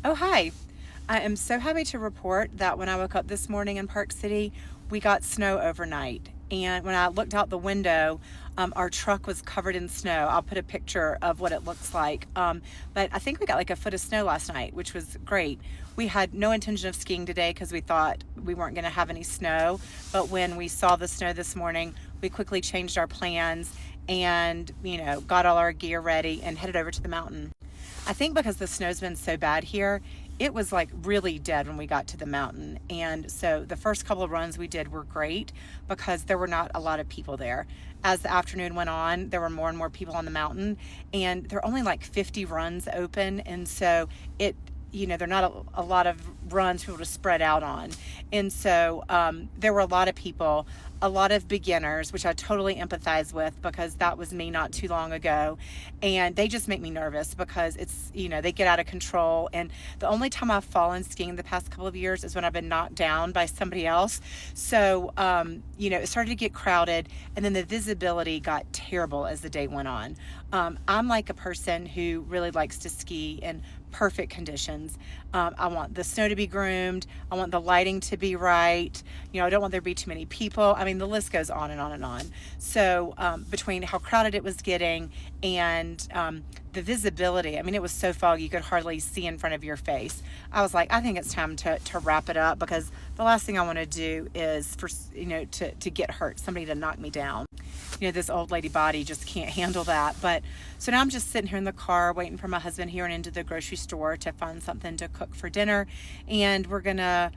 Oh, hi. I am so happy to report that when I woke up this morning in Park City, we got snow overnight. And when I looked out the window, our truck was covered in snow. I'll put a picture of what it looks like. But I think we got like a foot of snow last night, which was great. We had no intention of skiing today because we thought we weren't going to have any snow. But when we saw the snow this morning, we quickly changed our plans and, got all our gear ready and headed over to the mountain. I think because the snow's been so bad here, it was like really dead when we got to the mountain. And so the first couple of runs we did were great because there were not a lot of people there. As the afternoon went on, there were more and more people on the mountain, and there are only like 50 runs open. And so there are not a lot of runs for people to spread out on. And so there were a lot of people, a lot of beginners, which I totally empathize with because that was me not too long ago. And they just make me nervous because they get out of control. And the only time I've fallen skiing the past couple of years is when I've been knocked down by somebody else. So, it started to get crowded, and then the visibility got terrible as the day went on. I'm like a person who really likes to ski in perfect conditions. I want the snow to be groomed. I want the lighting to be right. I don't want there to be too many people. I mean, the list goes on and on and on. So between how crowded it was getting and the visibility, I mean, it was so foggy you could hardly see in front of your face. I was like, I think it's time to wrap it up because the last thing I want to do is to get hurt, somebody to knock me down. This old lady body just can't handle that. But so now I'm just sitting here in the car waiting for my husband here and into the grocery store to find something to cook for dinner. And we're going to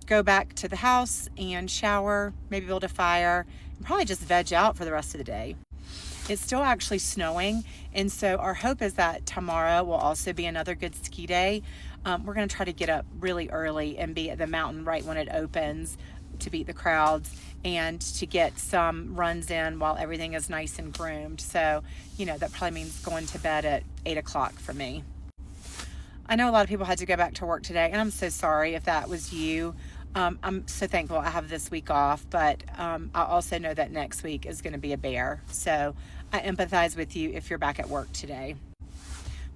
go back to the house and shower, maybe build a fire, and probably just veg out for the rest of the day. It's still actually snowing, and so our hope is that tomorrow will also be another good ski day. We're going to try to get up really early and be at the mountain right when it opens to beat the crowds and to get some runs in while everything is nice and groomed. So, that probably means going to bed at 8 o'clock for me. I know a lot of people had to go back to work today, and I'm so sorry if that was you. I'm so thankful I have this week off, but I also know that next week is going to be a bear. So I empathize with you if you're back at work today.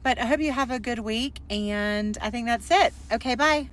But I hope you have a good week, and I think that's it. Okay, bye.